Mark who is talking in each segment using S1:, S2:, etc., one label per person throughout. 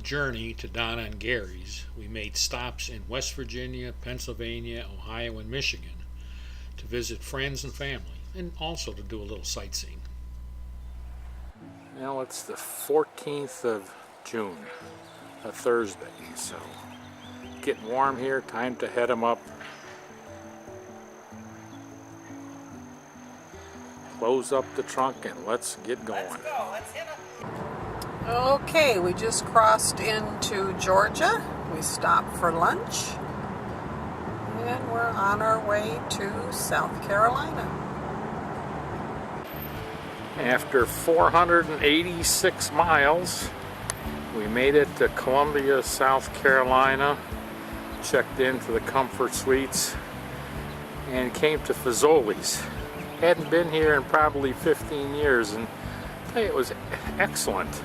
S1: journey to Donna and Gary's, we made stops in West Virginia, Pennsylvania, Ohio, and Michigan to visit friends and family, and also to do a little sightseeing. Now it's the 14th of June, a Thursday, so getting warm here, time to head them up. Close up the trunk and let's get going.
S2: Let's go, let's hit it.
S3: Okay, we just crossed into Georgia. We stopped for lunch. And we're on our way to South Carolina.
S1: After 486 miles, we made it to Columbia, South Carolina, checked into the Comfort Suites, and came to Fazoli's. Hadn't been here in probably 15 years, and it was excellent.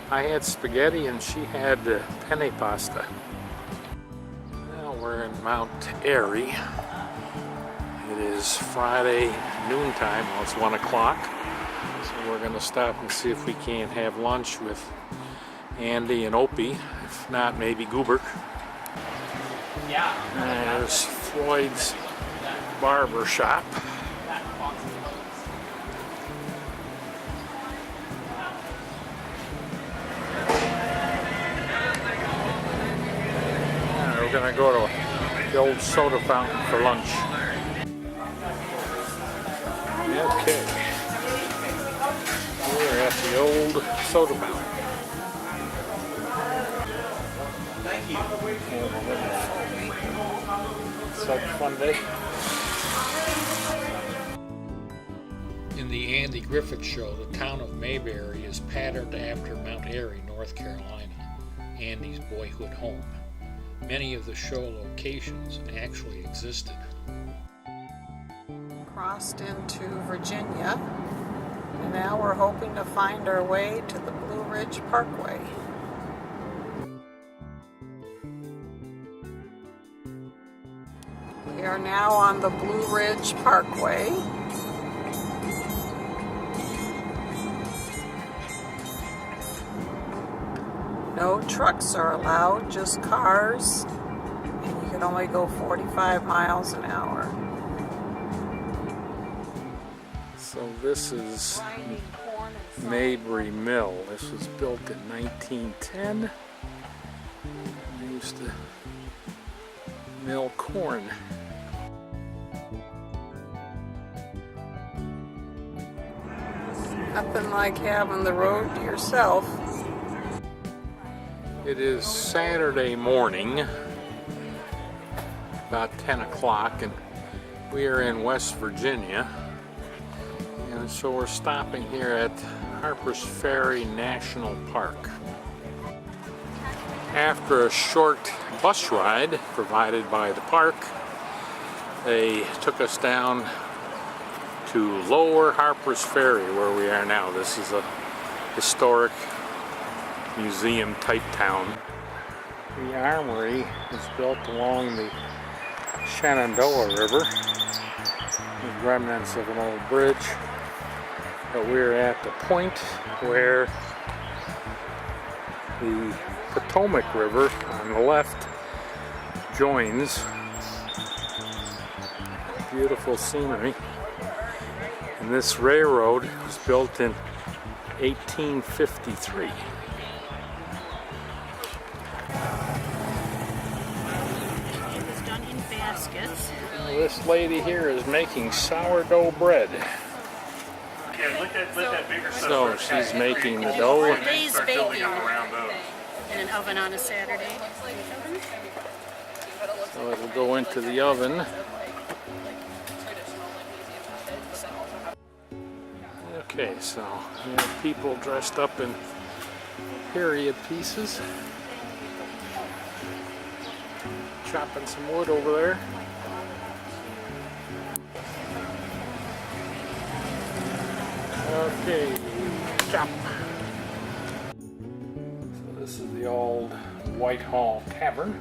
S1: I had spaghetti and she had penne pasta. Now we're in Mount Airy. It is Friday noontime, well it's 1 o'clock. So we're gonna stop and see if we can't have lunch with Andy and Opie. If not, maybe Goober. There's Floyd's barber shop. We're gonna go to the old soda fountain for lunch. Okay, we're at the old soda fountain.
S2: Thank you.
S1: Such a fun day. In the Andy Griffith Show, the town of Mayberry is patterned after Mount Airy, North Carolina, Andy's boyhood home. Many of the show locations actually existed.
S3: Crossed into Virginia, and now we're hoping to find our way to the Blue Ridge Parkway. We are now on the Blue Ridge Parkway. No trucks are allowed, just cars, and you can only go 45 miles an hour.
S1: So this is Mayberry Mill. This was built in 1910. They used to mill corn.
S3: Nothing like having the road to yourself.
S1: It is Saturday morning, about 10 o'clock, and we are in West Virginia. And so we're stopping here at Harper's Ferry National Park. After a short bus ride provided by the park, they took us down to Lower Harper's Ferry, where we are now. This is a historic museum type town. The armory is built along the Shenandoah River, with remnants of an old bridge. But we're at the point where the Potomac River on the left joins. Beautiful scenery. And this railroad was built in 1853. This lady here is making sourdough bread.
S2: Yeah, let that bigger stuff
S1: So she's making the dough.
S4: Days baking in an oven on a Saturday.
S1: So it'll go into the oven. Okay, so we have people dressed up in period pieces. Chopping some wood over there. Okay, chop. So this is the old Whitehall Tavern.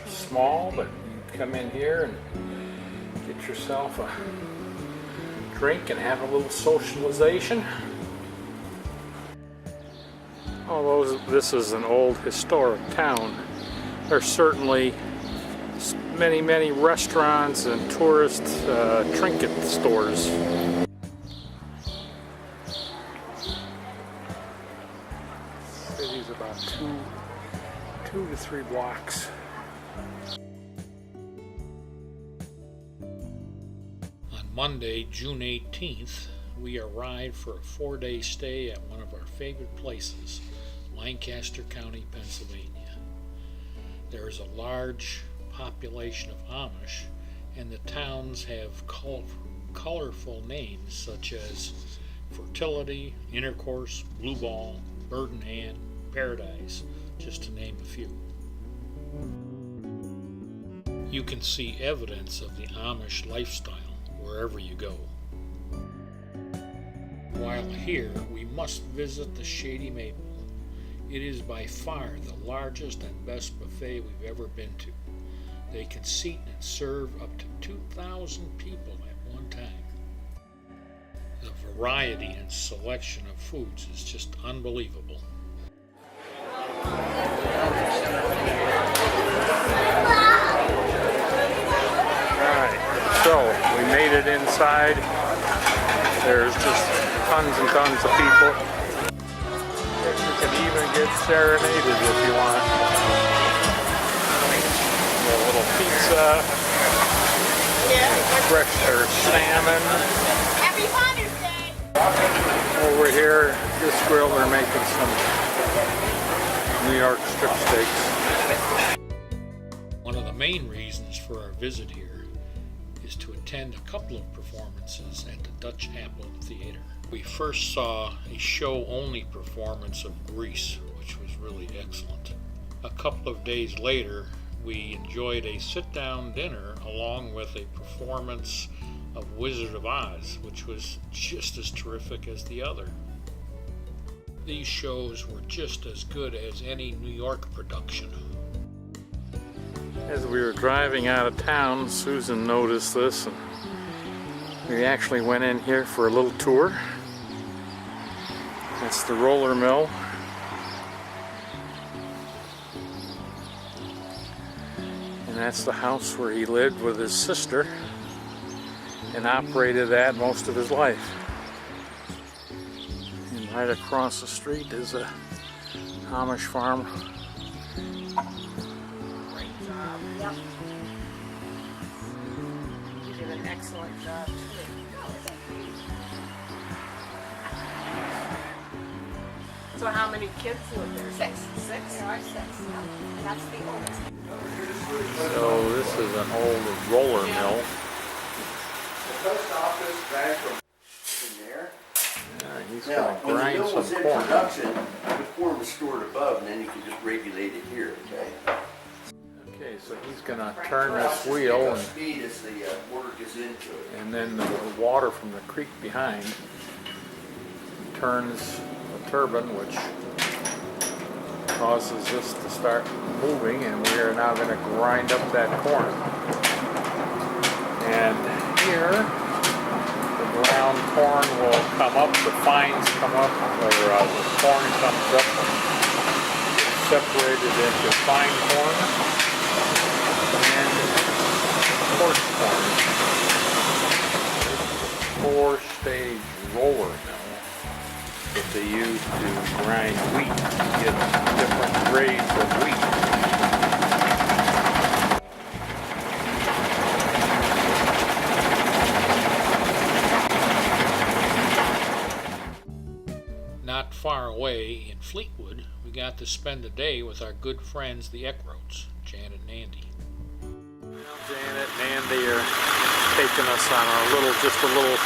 S1: Small, but you come in here and get yourself a drink and have a little socialization. Although this is an old historic town, there's certainly many restaurants and tourist trinket stores. City's about two to 3 blocks. On Monday, June 18th, we arrived for a 4-day stay at one of our favorite places, Lancaster County, Pennsylvania. There is a large population of Amish, and the towns have colorful names such as Fertility, Intercourse, Blue Ball, Bird and Hand, Paradise, just to name a few. You can see evidence of the Amish lifestyle wherever you go. While here, we must visit the Shady Maple. It is by far the largest and best buffet we've ever been to. They can seat and serve up to 2,000 people at one time. The variety and selection of foods is just unbelievable. Alright, so we made it inside. There's just tons and tons of people. You can even get serenaded if you want. A little pizza, fresh or salmon.
S4: Happy Father's Day!
S1: Over here, this grill, they're making some New York strip steaks. One of the main reasons for our visit here is to attend a couple of performances at the Dutch Apple Theater. We first saw a show-only performance of Grease, which was really excellent. A couple of days later, we enjoyed a sit-down dinner along with a performance of Wizard of Oz, which was just as terrific as the other. These shows were just as good as any New York production. As we were driving out of town, Susan noticed this, and we actually went in here for a little tour. That's the roller mill. And that's the house where he lived with his sister and operated that most of his life. And right across the street is a Amish farm.
S3: Great job. Yep. You did an excellent job too. So how many kids live there? Six. There are 6. Yeah. That's the oldest.
S1: So this is an old roller mill.
S5: The post office back from in there.
S1: He's
S5: Now,
S1: going to
S5: when the
S1: grind
S5: mill
S1: some
S5: was in
S1: corn.
S5: production, the corn was stored above, and then you could just regulate it here, okay?
S1: Okay, so he's going to turn this wheel, and
S5: Speed as the water gets into it.
S1: and then the water from the creek behind turns the turbine, which causes this to start moving, and we are now going to grind up that corn. And here, the ground corn will come up, the fines come up, or the corn comes up, separated into fine corn and coarse corn. 4-stage roller mill that they use to grind wheat to get different grades of wheat. Not far away in Fleetwood, we got to spend a day with our good friends, the Eckroats, Janet and Andy. Janet and Andy are taking us on just a little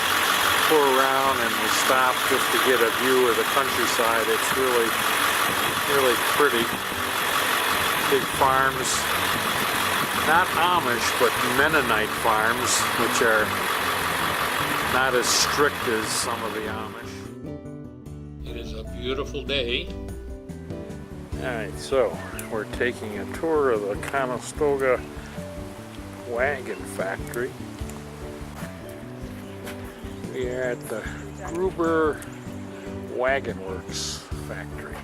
S1: tour around, and we stopped just to get a view of the countryside. It's really pretty. Big farms, not Amish, but Mennonite farms, which are not as strict as some of the Amish. It is a beautiful day. Alright, so we're taking a tour of the Conestoga Wagon Factory. We are at the Gruber Wagon Works factory.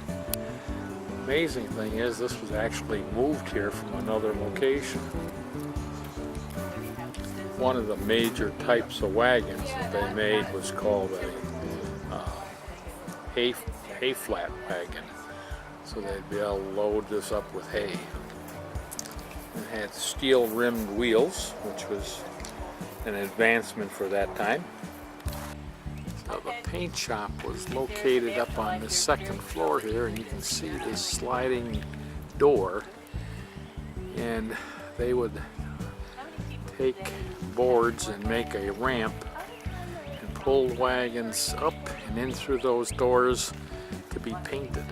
S1: Amazing thing is this was actually moved here from another location. One of the major types of wagons that they made was called a hay flat wagon. So they'd be able to load this up with hay. It had steel rimmed wheels, which was an advancement for that time. So the paint shop was located up on the second floor here, and you can see this sliding door, and they would take boards and make a ramp and pull wagons up and in through those doors to be painted.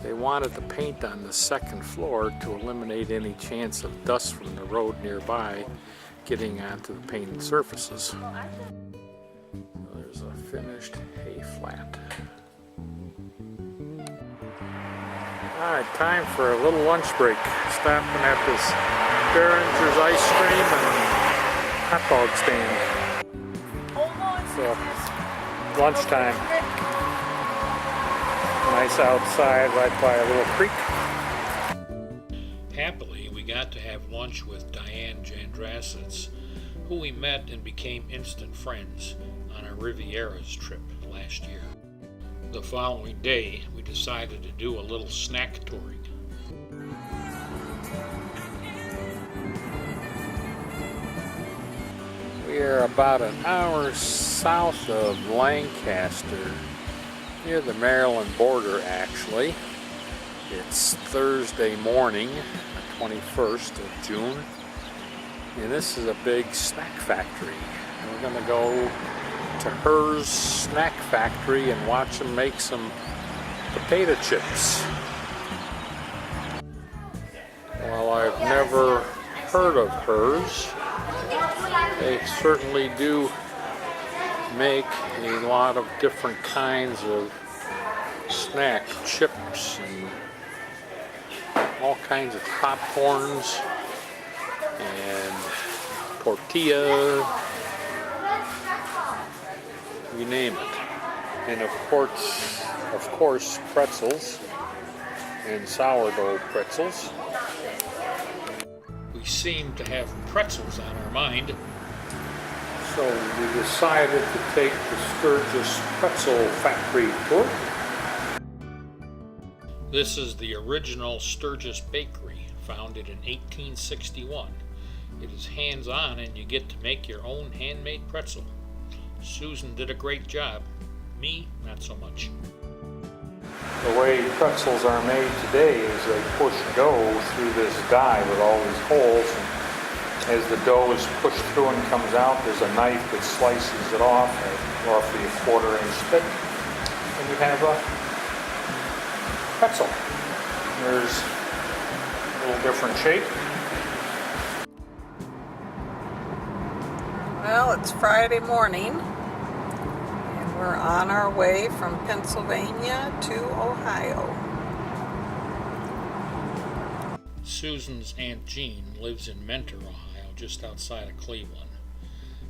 S1: They wanted the paint on the second floor to eliminate any chance of dust from the road nearby getting onto the painted surfaces. So there's a finished hay flat. Alright, time for a little lunch break. Stopping at this Behringer's ice cream and hot dog stand. So, lunchtime. Nice outside right by a little creek. Happily, we got to have lunch with Diane Jandrasits, who we met and became instant friends on a Riviera's trip last year. The following day, we decided to do a little snack touring. We are about an hour south of Lancaster, near the Maryland border actually. It's Thursday morning, the 21st of June, and this is a big snack factory. We're going to go to Her's Snack Factory and watch them make some potato chips. Well, I've never heard of Her's. They certainly do make a lot of different kinds of snack chips and all kinds of popcorns and tortilla, you name it. And of course pretzels and sourdough pretzels. We seem to have pretzels on our mind. So we decided to take the Sturgis Pretzel Factory tour. This is the original Sturgis Bakery, founded in 1861. It is hands-on and you get to make your own handmade pretzel. Susan did a great job. Me, not so much. The way pretzels are made today is they push dough through this die with all these holes. As the dough is pushed through and comes out, there's a knife that slices it off at roughly a 1/4 inch thick, and you have a pretzel. There's a little different shape.
S3: Well, it's Friday morning, and we're on our way from Pennsylvania to Ohio.
S1: Susan's Aunt Jean lives in Mentor, Ohio, just outside of Cleveland.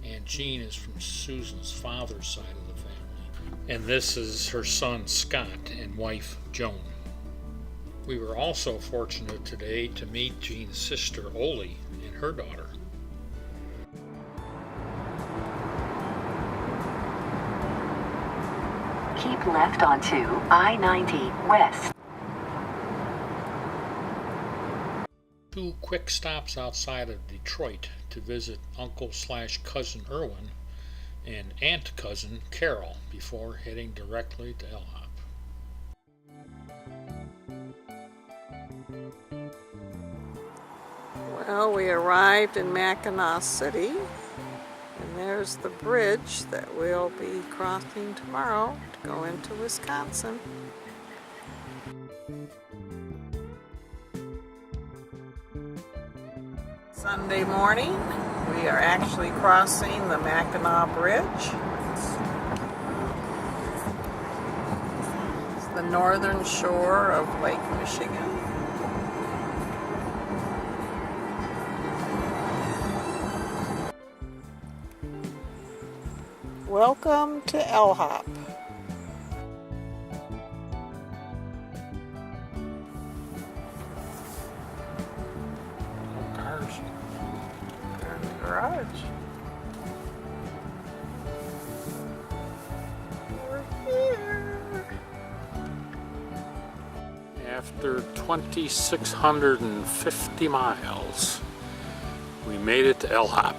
S1: Aunt Jean is from Susan's father's side of the family. And this is her son Scott and wife Joan. We were also fortunate today to meet Jean's sister Oli and her daughter.
S6: Keep left onto I-90 West.
S1: 2 quick stops outside of Detroit to visit Uncle/Cousin Irwin and Aunt Cousin Carol before heading directly to LHOP.
S3: Well, we arrived in Mackinac City, and there's the bridge that we'll be crossing tomorrow to go into Wisconsin. Sunday morning, we are actually crossing the Mackinac Bridge. It's the northern shore of Lake Michigan. Welcome to LHOP. large. We're here.
S1: After 2,650 miles, we made it to LHOP.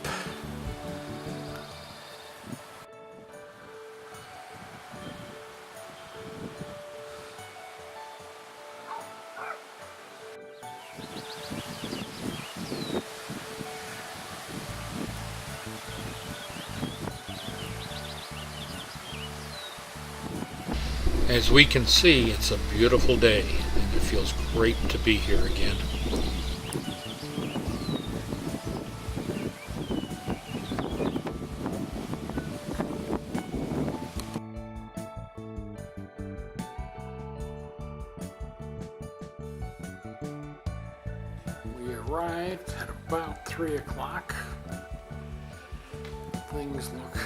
S1: As we can see, it's a beautiful day, and it feels great to be here again. We arrived at about 3 o'clock. Things look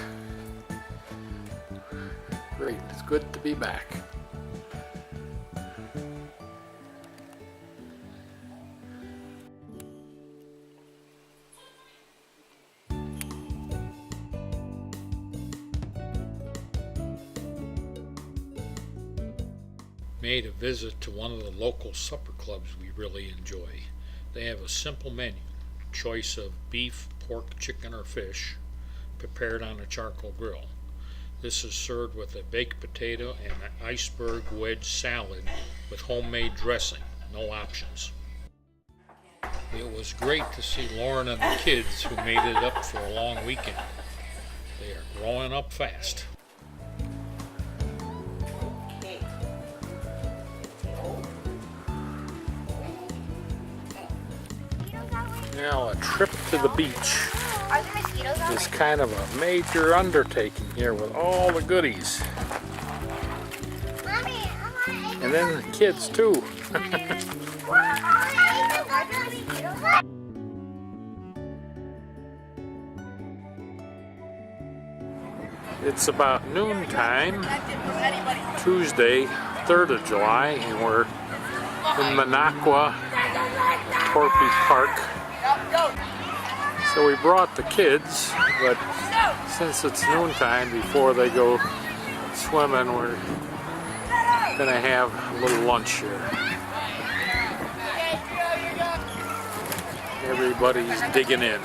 S1: great. It's good to be back. Made a visit to one of the local supper clubs we really enjoy. They have a simple menu, choice of beef, pork, chicken, or fish, prepared on a charcoal grill. This is served with a baked potato and an iceberg wedge salad with homemade dressing, no options. It was great to see Lauren and the kids who made it up for a long weekend. They are growing up fast. Now, a trip to the beach is kind of a major undertaking here with all the goodies. And then the kids too. It's about noontime, Tuesday, 3rd of July, and we're in Minocqua, Torpy Park. So we brought the kids, but since it's noontime before they go swimming, we're gonna have a little lunch here. Everybody's digging in.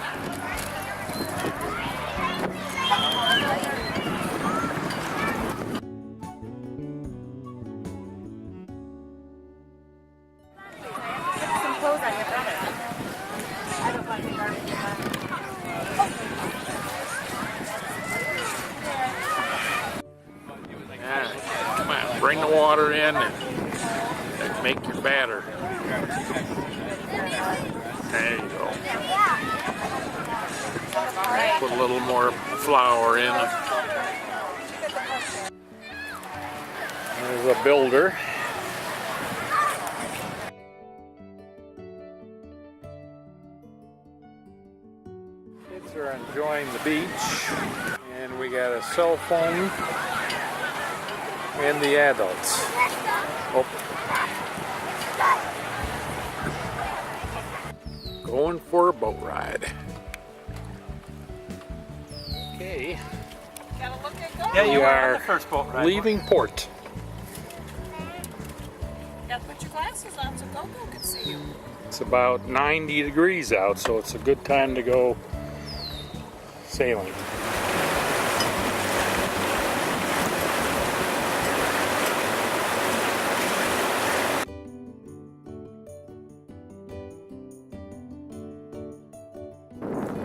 S1: Come on, bring the water in and make your batter. There you go. Put a little more flour in. There's a builder. Kids are enjoying the beach, and we got a cell phone and the adults. Oh. Going for a boat ride. Okay.
S3: Gotta look at go.
S2: Yeah,
S1: We
S2: you were on
S1: are
S2: the first boat ride.
S1: leaving port.
S3: Gotta put your glasses on so Gogo can see you.
S1: It's about 90 degrees out, so it's a good time to go sailing.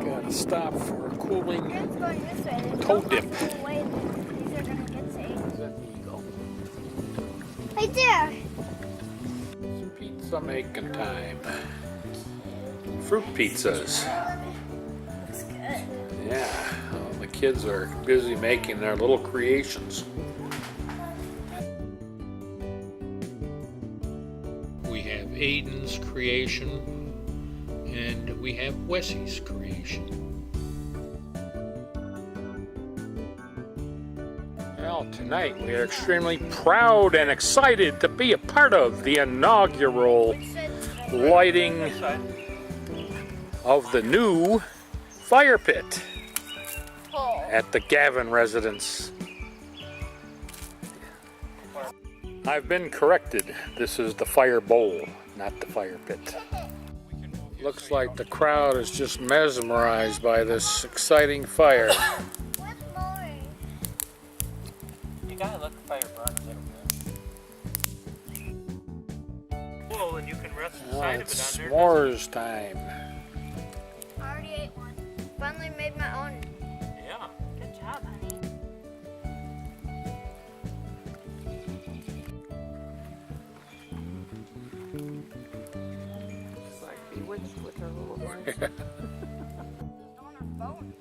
S1: Gotta stop for a cooling toe dip.
S7: Right there.
S1: Some pizza making time. Fruit pizzas.
S7: Looks good.
S1: Yeah, well, the kids are busy making their little creations. We have Aiden's creation, and we have Wessie's creation. Well, tonight we are extremely proud and excited to be a part of the inaugural lighting of the new fire pit at the Gavin residence. I've been corrected. This is the fire bowl, not the fire pit. Looks like the crowd is just mesmerized by this exciting fire.
S7: What's more?
S2: You gotta let the fire burn a little bit. Whoa, and you can rest the side of
S1: It's
S2: it under.
S1: s'mores time.
S7: I already ate one. Finally made my own.
S2: Yeah.
S7: Good job, honey.
S3: It's like bewitched with her little voice.
S7: On her phone.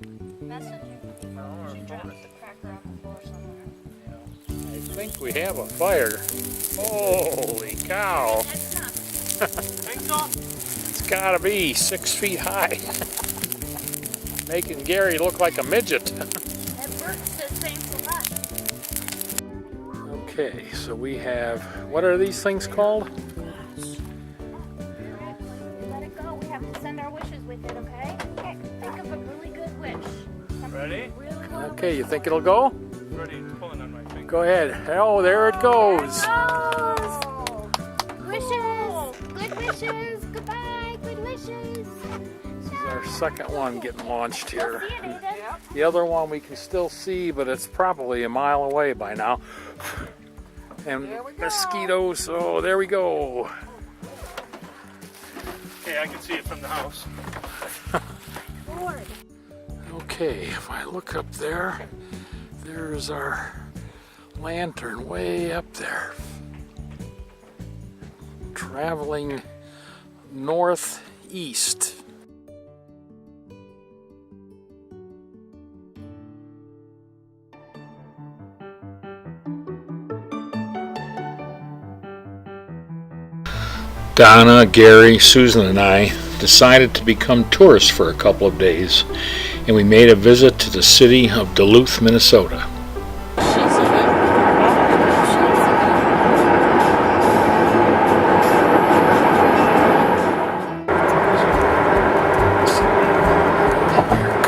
S7: Messaging me. She dropped the cracker on the floor somewhere.
S1: I think we have a fire. Holy cow.
S7: That's enough.
S2: Think so?
S1: It's gotta be 6 feet high. Making Gary look like a midget.
S7: That works the same for us.
S1: Okay, so we have, what are these things called?
S7: Let it go. We have to send our wishes with it, okay? Okay. Think of a really good wish. Something
S2: Ready?
S7: Really good
S1: Okay, you think it'll go?
S2: Ready, it's pulling on my finger.
S1: Go ahead. Oh, there it goes.
S7: Oh! Wishes! Good wishes! Goodbye! Good wishes!
S1: This is our second one getting launched here.
S7: See you, Nathan.
S1: The other one we can still see, but it's probably a mile away by now. And
S3: There we go.
S1: mosquitoes, oh, there we go.
S2: Okay, I can see it from the house.
S7: Lord.
S1: Okay, if I look up there, there's our lantern way up there. Traveling northeast. Donna, Gary, Susan, and I decided to become tourists for a couple of days, and we made a visit to the city of Duluth, Minnesota.
S3: She's in it.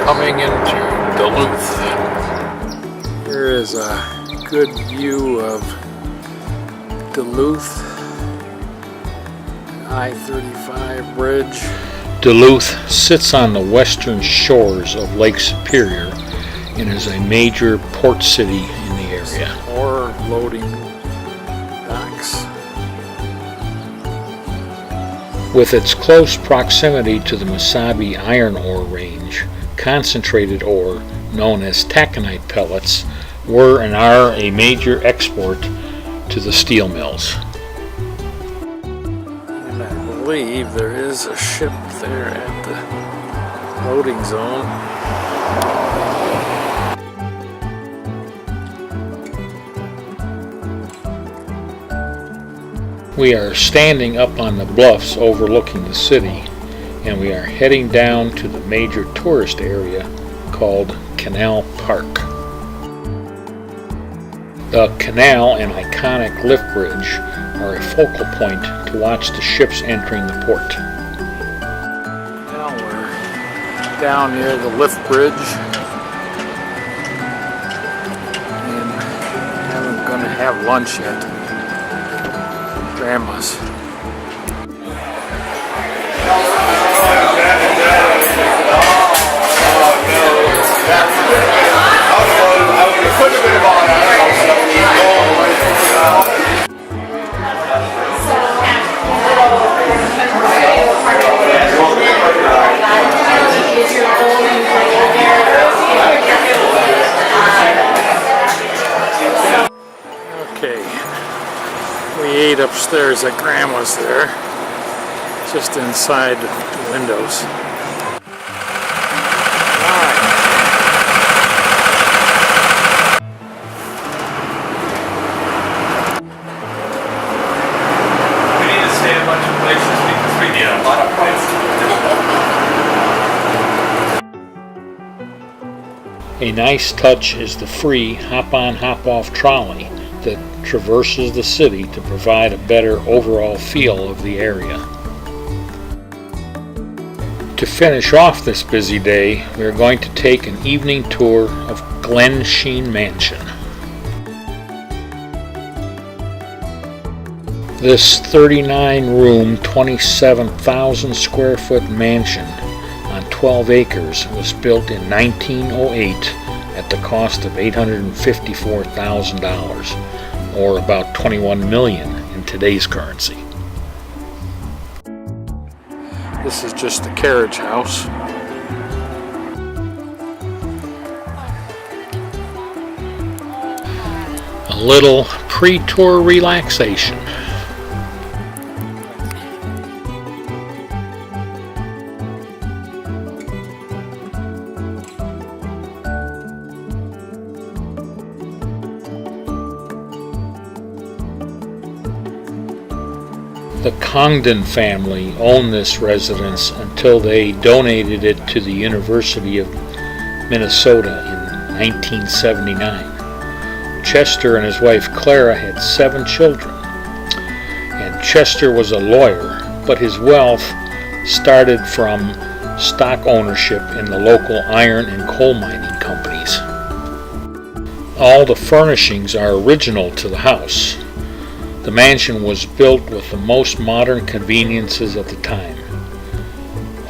S1: Coming into Duluth. Here is a good view of Duluth I-35 bridge. Duluth sits on the western shores of Lake Superior and is a major port city in the area. Or loading docks. With its close proximity to the Mesabi iron ore range, concentrated ore, known as taconite pellets, were and are a major export to the steel mills. And I believe there is a ship there at the loading zone. We are standing up on the bluffs overlooking the city, and we are heading down to the major tourist area called Canal Park. The canal and iconic lift bridge are a focal point to watch the ships entering the port. Now we're down near the lift bridge, and I'm going to have lunch yet. Grandma's. Okay, we ate upstairs at Grandma's there, just inside the windows.
S2: We need to stay a bunch of places because we need a lot of places.
S1: A nice touch is the free hop-on, hop-off trolley that traverses the city to provide a better overall feel of the area. To finish off this busy day, we are going to take an evening tour of Glen Sheen Mansion. This 39-room, 27,000 square foot mansion on 12 acres was built in 1908 at the cost of $854,000, or about $21 million in today's currency. This is just the carriage house. A little pre-tour relaxation. The Congdon family owned this residence until they donated it to the University of Minnesota in 1979. Chester and his wife Clara had 7 children, and Chester was a lawyer, but his wealth started from stock ownership in the local iron and coal mining companies. All the furnishings are original to the house. The mansion was built with the most modern conveniences of the time.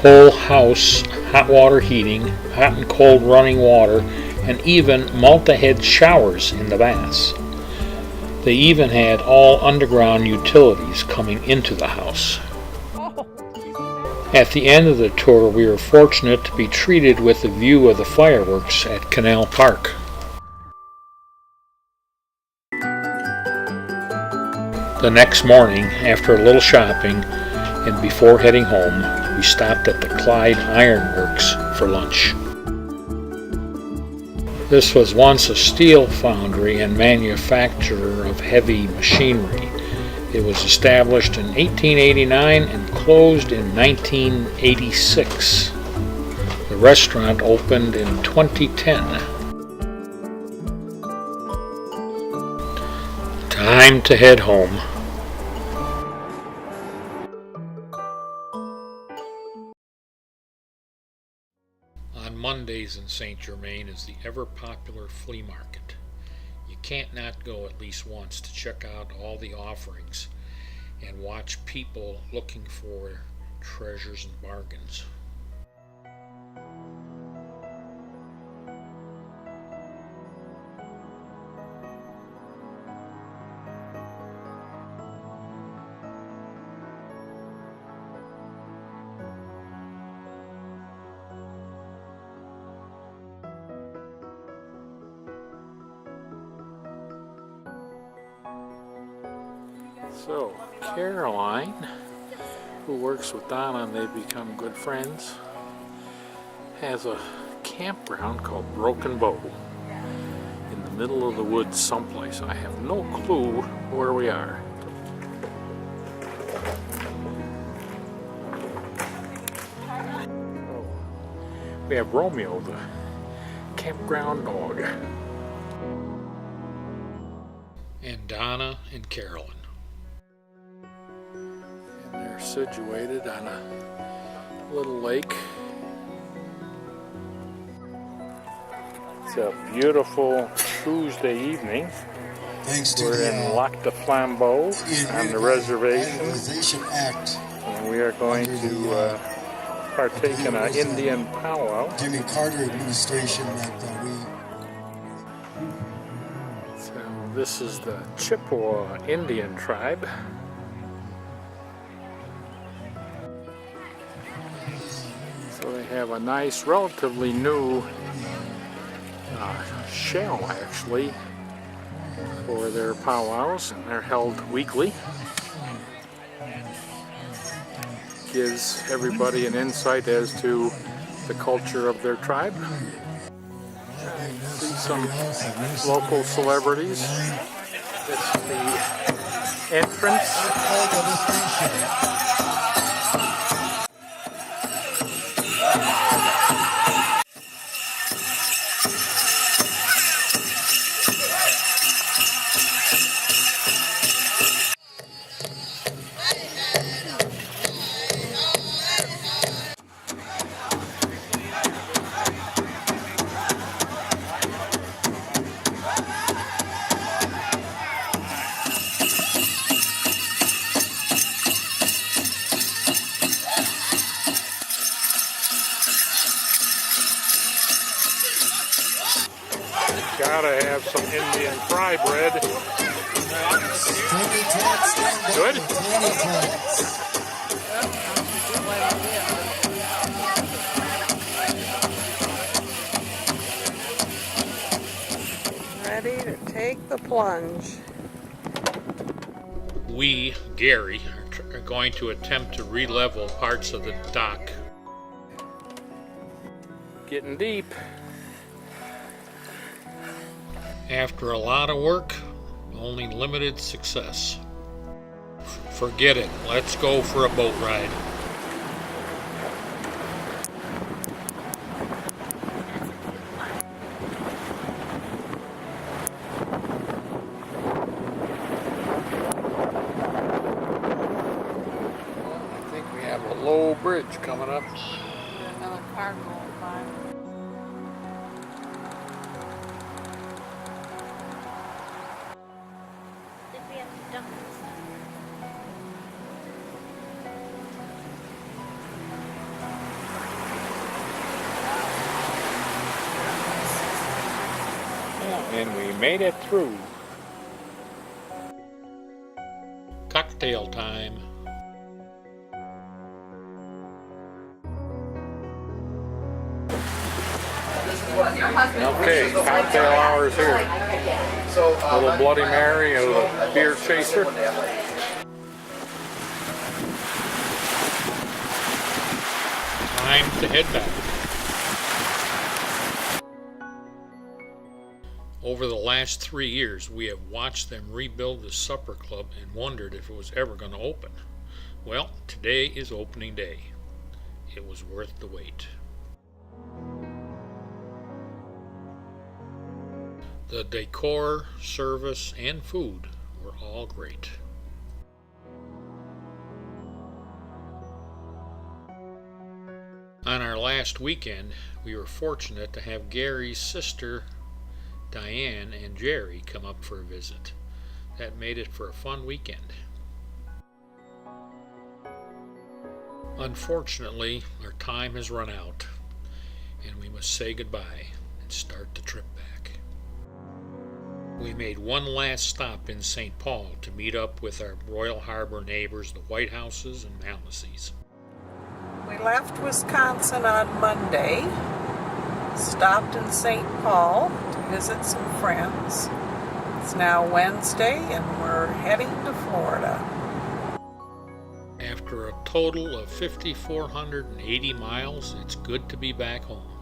S1: Whole house hot water heating, hot and cold running water, and even multi-head showers in the baths. They even had all underground utilities coming into the house. At the end of the tour, we were fortunate to be treated with a view of the fireworks at Canal Park. The next morning, after a little shopping and before heading home, we stopped at the Clyde Iron Works for lunch. This was once a steel foundry and manufacturer of heavy machinery. It was established in 1889 and closed in 1986. The restaurant opened in 2010. Time to head home. On Mondays in St. Germain is the ever-popular flea market. You can't not go at least once to check out all the offerings and watch people looking for treasures and bargains. So, Caroline, who works with Donna and they've become good friends, has a campground called Broken Bow in the middle of the woods someplace. I have no clue where we are. Oh, we have Romeo, the campground dog, and Donna and Carolyn. They're situated on a little lake. It's a beautiful Tuesday evening. We're in Lac de Flambeau on the reservation, and we are going to partake in an Indian powwow.
S8: Jimmy Carter administration
S1: So this is the Chippewa Indian tribe. So they have a nice, relatively new shell actually for their powwows, and they're held weekly. Gives everybody an insight as to the culture of their tribe. See some local celebrities. This is the entrance. Gotta have some Indian fry bread.
S8: Tiny tots stand up.
S1: Good?
S8: Tiny tots.
S3: Ready to take the plunge.
S1: We, Gary, are going to attempt to re-level parts of the dock. Getting deep. After a lot of work, only limited success. Forget it. Let's go for a boat ride. I think we have a low bridge coming up.
S3: Another car going by.
S7: Did we have to dump this stuff?
S1: And we made it through. Cocktail time. Okay, cocktail hours here. A little Bloody Mary, a little beer chaser. Time to head back. Over the last 3 years, we have watched them rebuild the supper club and wondered if it was ever going to open. Well, today is opening day. It was worth the wait. The decor, service, and food were all great. On our last weekend, we were fortunate to have Gary's sister, Diane, and Jerry come up for a visit. That made it for a fun weekend. Unfortunately, our time has run out, and we must say goodbye and start the trip back. We made one last stop in St. Paul to meet up with our Royal Harbor neighbors, the Whitehouses and Mallasees.
S3: We left Wisconsin on Monday, stopped in St. Paul to visit some friends. It's now Wednesday and we're heading to Florida.
S1: After a total of 5,480 miles, it's good to be back home.